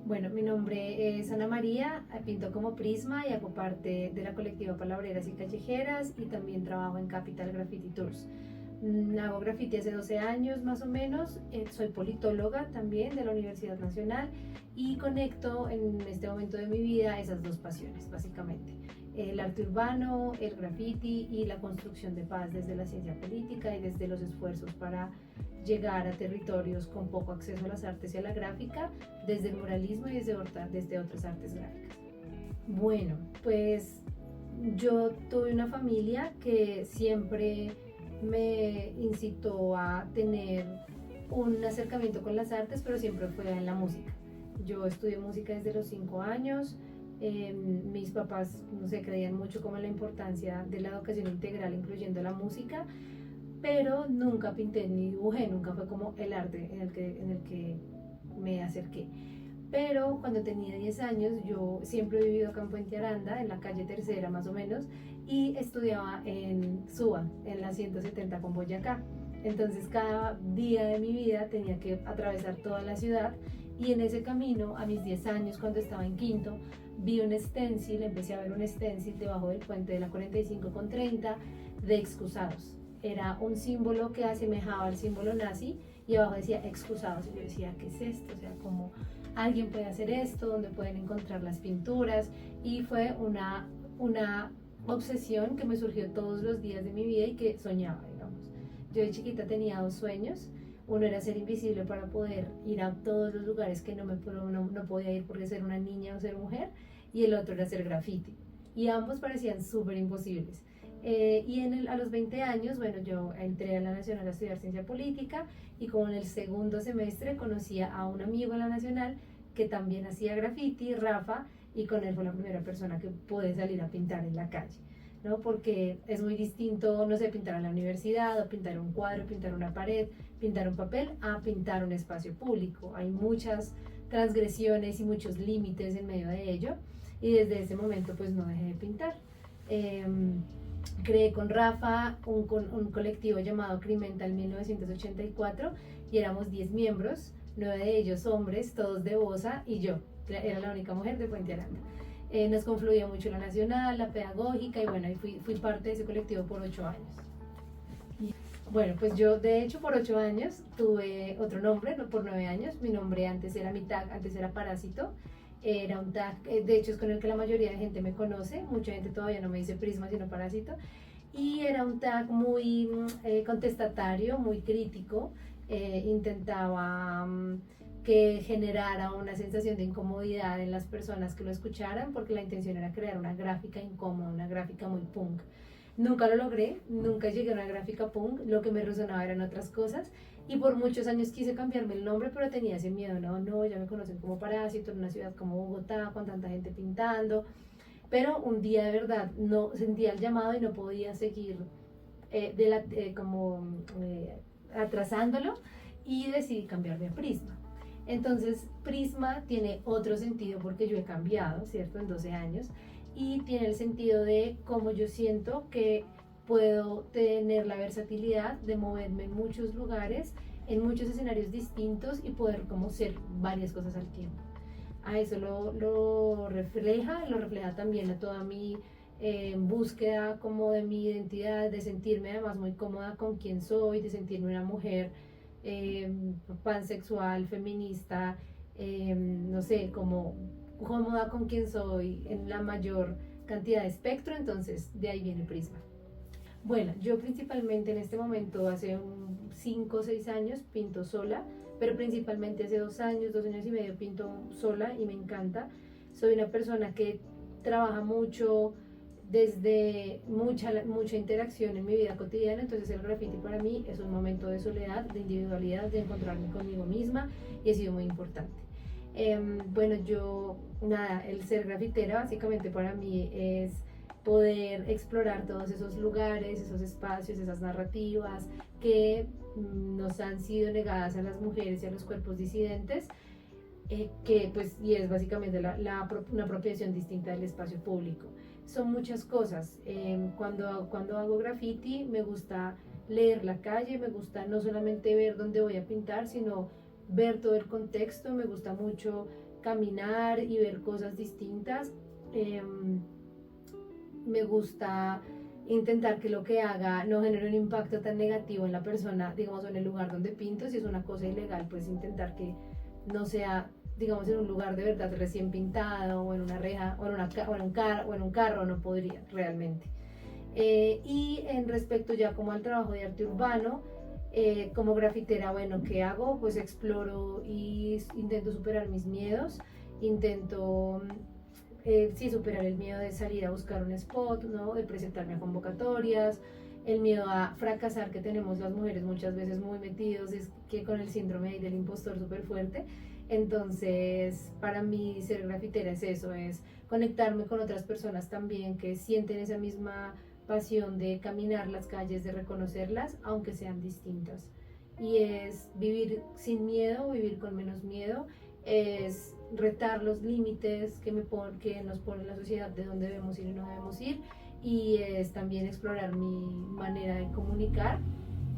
Bueno, mi nombre es Ana María, pinto como Prisma y hago parte de la colectiva Palabreras y Callejeras y también trabajo en Capital Graffiti Tours. Hago graffiti hace 12 años más o menos, soy politóloga también de la Universidad Nacional y conecto en este momento de mi vida esas dos pasiones básicamente. El arte urbano, el graffiti y la construcción de paz desde la ciencia política y desde los esfuerzos para llegar a territorios con poco acceso a las artes y a la gráfica, desde el muralismo y desde otras artes gráficas. Bueno, pues yo tuve una familia que siempre me incitó a tener un acercamiento con las artes, pero siempre fue en la música. Yo estudié música desde los 5 años. Mis papás, no sé, creían mucho como en la importancia de la educación integral, incluyendo la música, pero nunca pinté ni dibujé, nunca fue como el arte en el que me acerqué. Pero cuando tenía 10 años, yo siempre he vivido acá en Puente Aranda, en la calle Tercera más o menos, y estudiaba en Suba, en la 170 con Boyacá. Entonces cada día de mi vida tenía que atravesar toda la ciudad y en ese camino, a mis 10 años, cuando estaba en quinto, vi un stencil, empecé a ver un stencil debajo del puente de la 45 con 30 de excusados. Era un símbolo que asemejaba al símbolo nazi y abajo decía excusados. Y yo decía, ¿qué es esto? O sea, ¿cómo alguien puede hacer esto? ¿Dónde pueden encontrar las pinturas? Y fue una obsesión que me surgió todos los días de mi vida y que soñaba, digamos. Yo de chiquita tenía dos sueños. Uno era ser invisible para poder ir a todos los lugares que no podía ir porque ser una niña o ser mujer, y el otro era hacer graffiti. Y ambos parecían súper imposibles. A los 20 años, bueno, yo entré a la Nacional a estudiar Ciencia Política y como en el segundo semestre conocí a un amigo en la Nacional que también hacía graffiti, Rafa, y con él fue la primera persona que pude salir a pintar en la calle, ¿no? Porque es muy distinto, no sé, pintar en la universidad o pintar un cuadro, pintar una pared, pintar un papel, a pintar un espacio público. Hay muchas transgresiones y muchos límites en medio de ello y desde ese momento pues no dejé de pintar. Creé con Rafa un colectivo llamado Crimental 1984 y éramos 10 miembros, 9 de ellos hombres, todos de Bosa y yo, era la única mujer de Puente Aranda. Nos confluía mucho la nacional, la pedagógica y bueno, y fui parte de ese colectivo por 8 años. Y, bueno, pues yo de hecho por 8 años tuve otro nombre, no por 9 años, mi nombre antes era mi tag, antes era Parásito, era un tag, de hecho es con el que la mayoría de gente me conoce, mucha gente todavía no me dice Prisma sino Parásito, y era un tag muy contestatario, muy crítico, intentaba que generara una sensación de incomodidad en las personas que lo escucharan, porque la intención era crear una gráfica incómoda, una gráfica muy punk. Nunca lo logré, nunca llegué a una gráfica punk, lo que me resonaba eran otras cosas y por muchos años quise cambiarme el nombre, pero tenía ese miedo, no, ya me conocen como Parásito en una ciudad como Bogotá, con tanta gente pintando, pero un día de verdad no sentía el llamado y no podía seguir atrasándolo y decidí cambiarme a Prisma. Entonces Prisma tiene otro sentido porque yo he cambiado, ¿cierto? En 12 años y tiene el sentido de cómo yo siento que puedo tener la versatilidad de moverme en muchos lugares, en muchos escenarios distintos y poder como ser varias cosas al tiempo. A eso lo refleja también a toda mi búsqueda como de mi identidad, de sentirme además muy cómoda con quien soy, de sentirme una mujer eh, pansexual, feminista, no sé, como cómoda con quien soy en la mayor cantidad de espectro, entonces de ahí viene Prisma. Bueno, yo principalmente en este momento, hace 5 o 6 años, pinto sola, pero principalmente hace 2 años, 2 años y medio pinto sola y me encanta. Soy una persona que trabaja mucho desde mucha interacción en mi vida cotidiana, entonces el graffiti para mí es un momento de soledad, de individualidad, de encontrarme conmigo misma y ha sido muy importante. Bueno, nada, el ser grafitera básicamente para mí es poder explorar todos esos lugares, esos espacios, esas narrativas que nos han sido negadas a las mujeres y a los cuerpos disidentes, que pues y es básicamente una apropiación distinta del espacio público. Son muchas cosas. Cuando hago graffiti me gusta leer la calle, me gusta no solamente ver dónde voy a pintar, sino ver todo el contexto, me gusta mucho caminar y ver cosas distintas. Me gusta intentar que lo que haga no genere un impacto tan negativo en la persona, digamos, o en el lugar donde pinto. Si es una cosa ilegal, pues intentar que no sea, digamos, en un lugar de verdad recién pintado, o en una reja, o en un carro, no podría realmente. Y en respecto ya como al trabajo de arte urbano, como grafitera, bueno, ¿qué hago? Pues exploro y intento superar mis miedos, intento sí, superar el miedo de salir a buscar un spot, ¿no? De presentarme a convocatorias, el miedo a fracasar que tenemos las mujeres muchas veces muy metidos, es que con el síndrome del impostor súper fuerte. Entonces, para mí ser grafitera es eso, es conectarme con otras personas también que sienten esa misma pasión de caminar las calles, de reconocerlas, aunque sean distintas. Y es vivir sin miedo, vivir con menos miedo, es retar los límites que nos pone la sociedad de dónde debemos ir y no debemos ir, y es también explorar mi manera de comunicar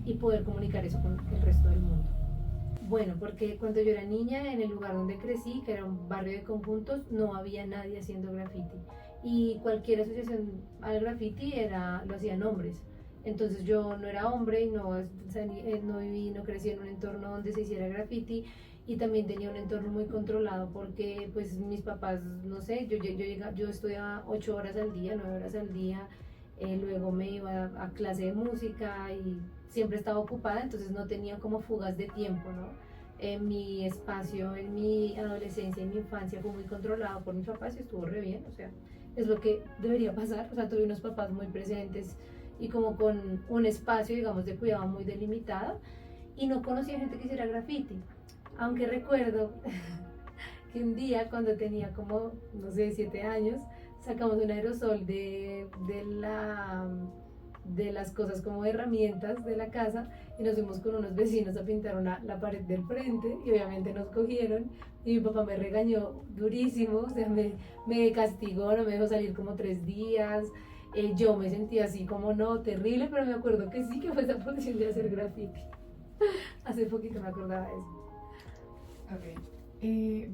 y poder comunicar eso con el resto del mundo. Bueno, porque cuando yo era niña, en el lugar donde crecí, que era un barrio de conjuntos, no había nadie haciendo graffiti. Y cualquier asociación al graffiti lo hacían hombres. Entonces yo no era hombre y no viví, no crecí en un entorno donde se hiciera graffiti, y también tenía un entorno muy controlado porque pues mis papás, no sé, yo estudiaba 8 horas al día, 9 horas al día, luego me iba a clase de música y siempre estaba ocupada, entonces no tenía como fugas de tiempo, ¿no? Mi espacio en mi adolescencia y mi infancia fue muy controlado por mis papás y estuvo re bien, o sea, es lo que debería pasar. O sea, tuve unos papás muy presentes y como con un espacio, digamos, de cuidado muy delimitado, y no conocía gente que hiciera graffiti, aunque recuerdo que un día cuando tenía como, no sé, 7 años, sacamos un aerosol de las cosas como herramientas de la casa, y nos fuimos con unos vecinos a pintar la pared del frente, y obviamente nos cogieron y mi papá me regañó durísimo, o sea, me castigó, no me dejó salir como 3 días. Yo me sentía así como no, terrible, pero me acuerdo que sí, que fue esa posición de hacer graffiti. Hace poquito me acordaba de eso. Ok.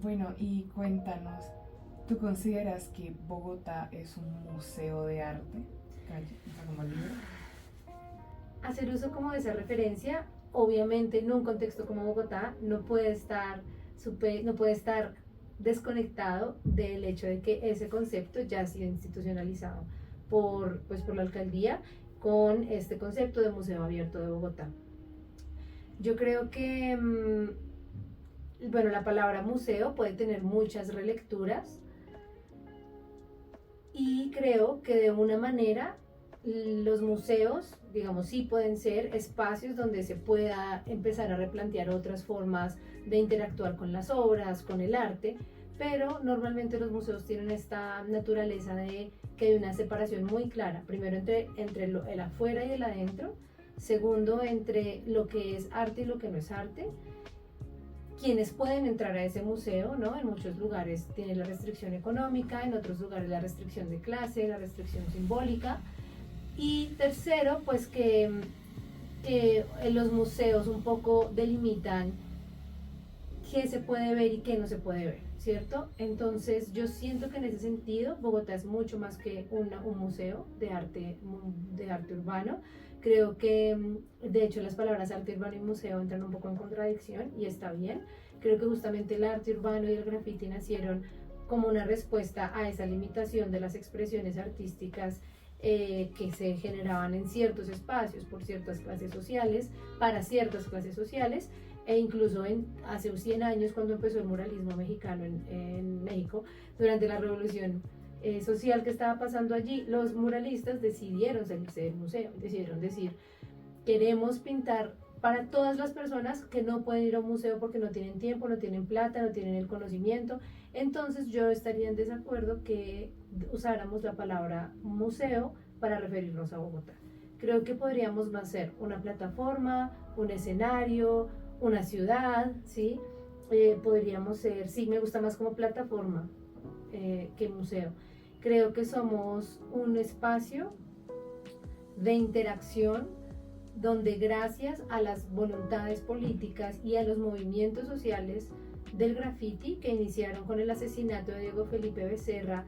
Bueno, y cuéntanos, ¿tú consideras que Bogotá es un museo de arte? O sea, como libro. Hacer uso como de esa referencia, obviamente en un contexto como Bogotá no puede estar desconectado del hecho de que ese concepto ya ha sido institucionalizado por la alcaldía con este concepto de Museo Abierto de Bogotá. Yo creo que, bueno, la palabra museo puede tener muchas relecturas, y creo que de una manera los museos, digamos, sí pueden ser espacios donde se pueda empezar a replantear otras formas de interactuar con las obras, con el arte, pero normalmente los museos tienen esta naturaleza de que hay una separación muy clara, primero entre el afuera y el adentro, segundo entre lo que es arte y lo que no es arte. Quienes pueden entrar a ese museo, ¿no? En muchos lugares tiene la restricción económica, en otros lugares la restricción de clase, la restricción simbólica. Y tercero, pues que los museos un poco delimitan qué se puede ver y qué no se puede ver, ¿cierto? Entonces yo siento que en ese sentido Bogotá es mucho más que un museo de arte urbano. Creo que de hecho las palabras arte urbano y museo entran un poco en contradicción y está bien. Creo que justamente el arte urbano y el graffiti nacieron como una respuesta a esa limitación de las expresiones artísticas que se generaban en ciertos espacios por ciertas clases sociales, para ciertas clases sociales, e incluso hace 100 años cuando empezó el muralismo mexicano en México, durante la revolución social que estaba pasando allí, los muralistas decidieron salirse del museo, decidieron decir, queremos pintar para todas las personas que no pueden ir a un museo porque no tienen tiempo, no tienen plata, no tienen el conocimiento. Entonces yo estaría en desacuerdo que usáramos la palabra museo para referirnos a Bogotá. Creo que podríamos más ser una plataforma, un escenario, una ciudad, ¿sí? Podríamos ser, sí, me gusta más como plataforma que museo. Creo que somos un espacio de interacción donde gracias a las voluntades políticas y a los movimientos sociales del graffiti que iniciaron con el asesinato de Diego Felipe Becerra,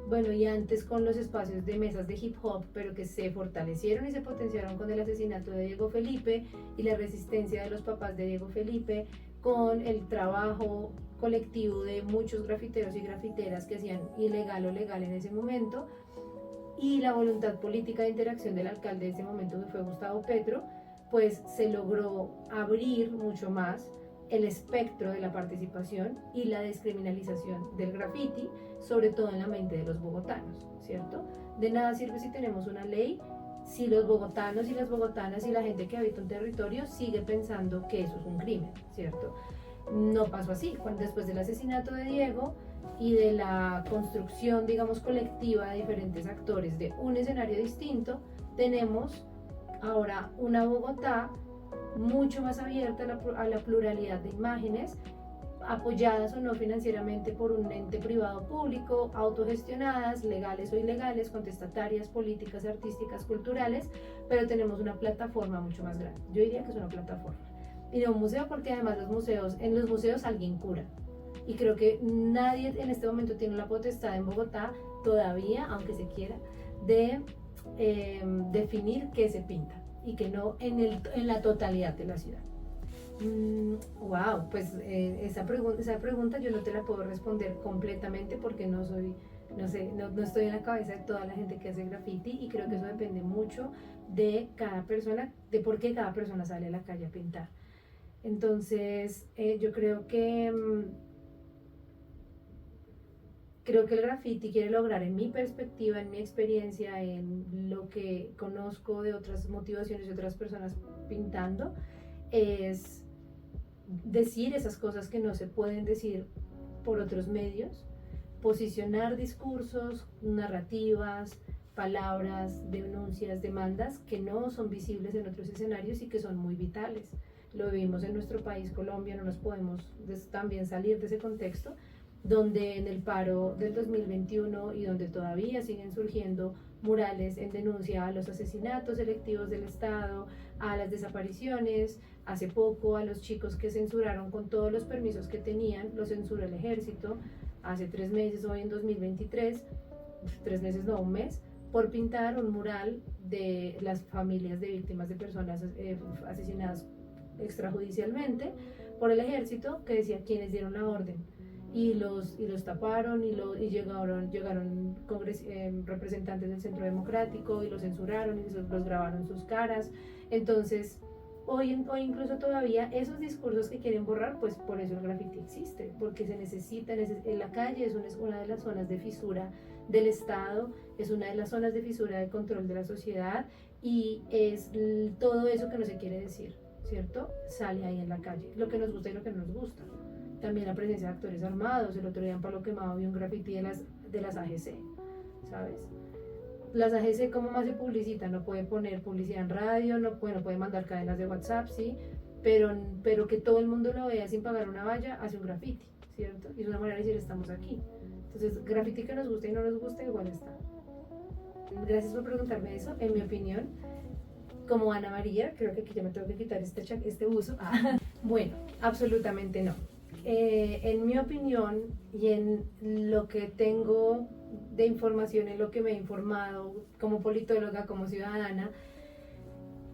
bueno, y antes con los espacios de mesas de hip hop, pero que se fortalecieron y se potenciaron con el asesinato de Diego Felipe y la resistencia de los papás de Diego Felipe, con el trabajo colectivo de muchos grafiteros y grafiteras que hacían ilegal o legal en ese momento, y la voluntad política de interacción del alcalde de ese momento, que fue Gustavo Petro, pues se logró abrir mucho más el espectro de la participación y la descriminalización del graffiti, sobre todo en la mente de los bogotanos, ¿cierto? De nada sirve si tenemos una ley, si los bogotanos y las bogotanas y la gente que habita un territorio sigue pensando que eso es un crimen, ¿cierto? No pasó así. Cuando después del asesinato de Diego y de la construcción, digamos, colectiva de diferentes actores de un escenario distinto, tenemos ahora una Bogotá mucho más abierta a la pluralidad de imágenes, apoyadas o no financieramente por un ente privado público, autogestionadas, legales o ilegales, contestatarias, políticas, artísticas, culturales, pero tenemos una plataforma mucho más grande. Yo diría que es una plataforma. Y no un museo, porque además en los museos alguien cura. Y creo que nadie en este momento tiene la potestad en Bogotá, todavía, aunque se quiera, de definir qué se pinta y que no en la totalidad de la ciudad. Wow, pues esa pregunta yo no te la puedo responder completamente porque no soy, no sé, no estoy en la cabeza de toda la gente que hace graffiti, y creo que eso depende mucho de cada persona, de por qué cada persona sale a la calle a pintar. Entonces, yo creo que el graffiti quiere lograr, en mi perspectiva, en mi experiencia, en lo que conozco de otras motivaciones de otras personas pintando, es decir esas cosas que no se pueden decir por otros medios, posicionar discursos, narrativas, palabras, denuncias, demandas que no son visibles en otros escenarios y que son muy vitales. Lo vivimos en nuestro país, Colombia, no nos podemos también salir de ese contexto, donde en el paro del 2021 y donde todavía siguen surgiendo murales en denuncia a los asesinatos selectivos del Estado, a las desapariciones, hace poco a los chicos que censuraron con todos los permisos que tenían, los censuró el ejército, hace 3 meses, hoy en 2023, 3 meses no, un mes, por pintar un mural de las familias de víctimas de personas asesinadas extrajudicialmente por el ejército, que decía quiénes dieron la orden. Y los taparon y llegaron representantes del Centro Democrático y los censuraron y los grabaron sus caras. Entonces, hoy incluso todavía esos discursos que quieren borrar, pues por eso el graffiti existe, porque se necesita, en la calle es una de las zonas de fisura del Estado, es una de las zonas de fisura de control de la sociedad, y es todo eso que no se quiere decir, ¿cierto? Sale ahí en la calle, lo que nos gusta y lo que no nos gusta. También la presencia de actores armados. El otro día en Palo Quemado vi un graffiti de las AGC, ¿sabes? Las AGC, ¿cómo más se publicita? No puede poner publicidad en radio, no puede mandar cadenas de WhatsApp, sí, pero que todo el mundo lo vea sin pagar una valla, hace un graffiti, ¿cierto? Y es una manera de decir, estamos aquí. Entonces, graffiti que nos guste y no nos guste, igual está. Gracias por preguntarme eso. En mi opinión, como Ana María, creo que aquí ya me tengo que quitar este uso. Bueno, absolutamente no. En mi opinión y en lo que tengo de información, en lo que me he informado como politóloga, como ciudadana,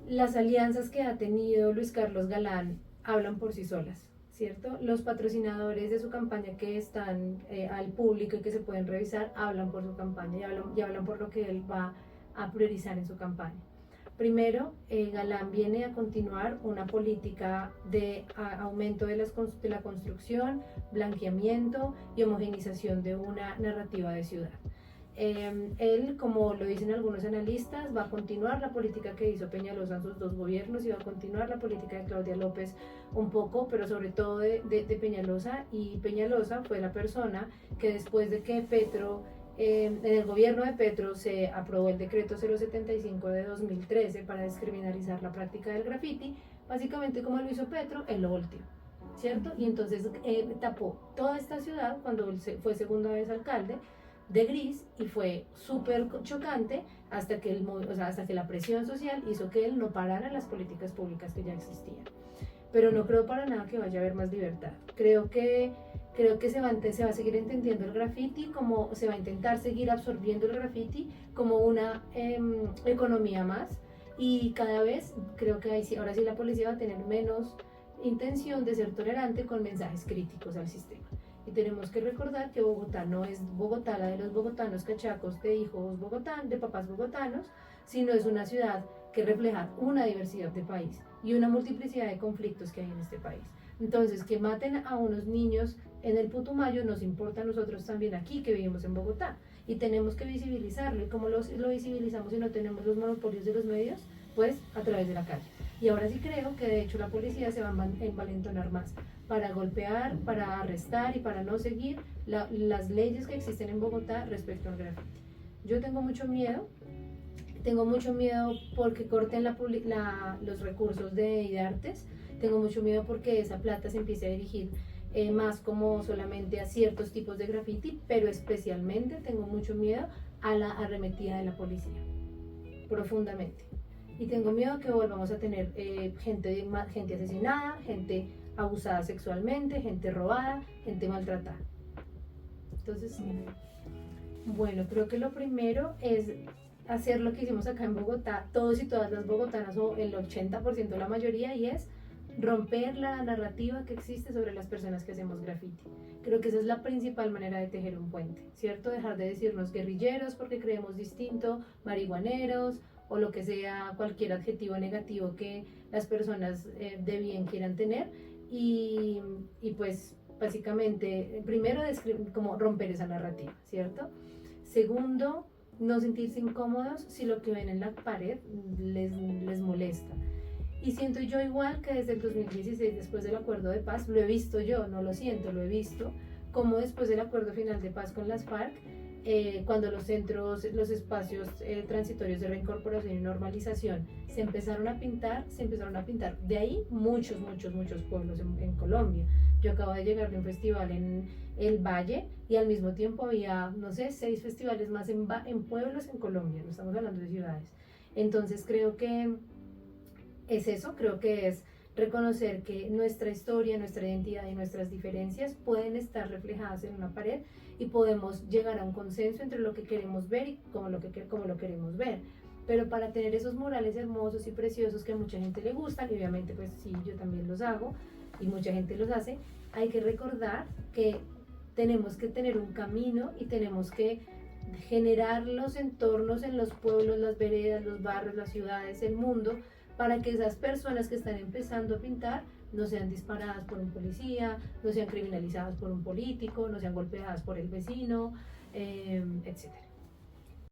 las alianzas que ha tenido Luis Carlos Galán hablan por sí solas, ¿cierto? Los patrocinadores de su campaña que están al público y que se pueden revisar, hablan por su campaña y hablan por lo que él va a priorizar en su campaña. Primero, Galán viene a continuar una política de aumento de la construcción, blanqueamiento y homogenización de una narrativa de ciudad. Él, como lo dicen algunos analistas, va a continuar la política que hizo Peñalosa en sus 2 gobiernos y va a continuar la política de Claudia López un poco, pero sobre todo de Peñalosa. Y Peñalosa fue la persona que, después de que Petro, en el gobierno de Petro, se aprobó el decreto 075 de 2013 para descriminalizar la práctica del graffiti, básicamente como lo hizo Petro, él lo volteó, ¿cierto? Y entonces tapó toda esta ciudad cuando él fue segunda vez alcalde de gris, y fue súper chocante hasta que la presión social hizo que él no parara las políticas públicas que ya existían. pero no creo para nada que vaya a haber más libertad. Creo que se va a seguir entendiendo el graffiti, como se va a intentar seguir absorbiendo el graffiti como una economía más, y cada vez creo que ahora sí la policía va a tener menos intención de ser tolerante con mensajes críticos al sistema. Y tenemos que recordar que Bogotá no es Bogotá la de los bogotanos cachacos de hijos bogotanos, de papás bogotanos, sino es una ciudad que refleja una diversidad de país y una multiplicidad de conflictos que hay en este país. Entonces, que maten a unos niños en el Putumayo nos importa a nosotros también aquí que vivimos en Bogotá, y tenemos que visibilizarlo. ¿Y cómo lo visibilizamos si no tenemos los monopolios de los medios? Pues a través de la calle. Y ahora sí creo que de hecho la policía se va a envalentonar más para golpear, para arrestar y para no seguir las leyes que existen en Bogotá respecto al graffiti. Yo tengo mucho miedo porque corten los recursos de IDARTES, tengo mucho miedo porque esa plata se empiece a dirigir más como solamente a ciertos tipos de graffiti, pero especialmente tengo mucho miedo a la arremetida de la policía, profundamente. Y tengo miedo que volvamos a tener gente asesinada, gente abusada sexualmente, gente robada, gente maltratada. Entonces, bueno, creo que lo primero es hacer lo que hicimos acá en Bogotá, todos y todas las bogotanas, o el 80% de la mayoría, y es romper la narrativa que existe sobre las personas que hacemos graffiti. Creo que esa es la principal manera de tejer un puente, ¿cierto? Dejar de decirnos guerrilleros porque creemos distinto, marihuaneros, o lo que sea, cualquier adjetivo negativo que las personas de bien quieran tener, y pues básicamente, primero, como romper esa narrativa, ¿cierto? Segundo, no sentirse incómodos si lo que ven en la pared les molesta. Y siento yo igual que desde el 2016, después del acuerdo de paz, lo he visto yo, no lo siento, lo he visto, como después del acuerdo final de paz con las FARC, cuando los centros, los espacios transitorios de reincorporación y normalización se empezaron a pintar. De ahí muchos pueblos en Colombia. Yo acabo de llegar de un festival en el Valle y al mismo tiempo había, no sé, 6 festivales más en pueblos en Colombia, no estamos hablando de ciudades. Entonces creo que es eso, creo que es reconocer que nuestra historia, nuestra identidad y nuestras diferencias pueden estar reflejadas en una pared, y podemos llegar a un consenso entre lo que queremos ver y cómo lo queremos ver. Pero para tener esos murales hermosos y preciosos que a mucha gente le gustan, y obviamente pues sí, yo también los hago y mucha gente los hace, hay que recordar que tenemos que tener un camino y tenemos que generar los entornos en los pueblos, las veredas, los barrios, las ciudades, el mundo, para que esas personas que están empezando a pintar no sean disparadas por un policía, no sean criminalizadas por un político, no sean golpeadas por el vecino, etc.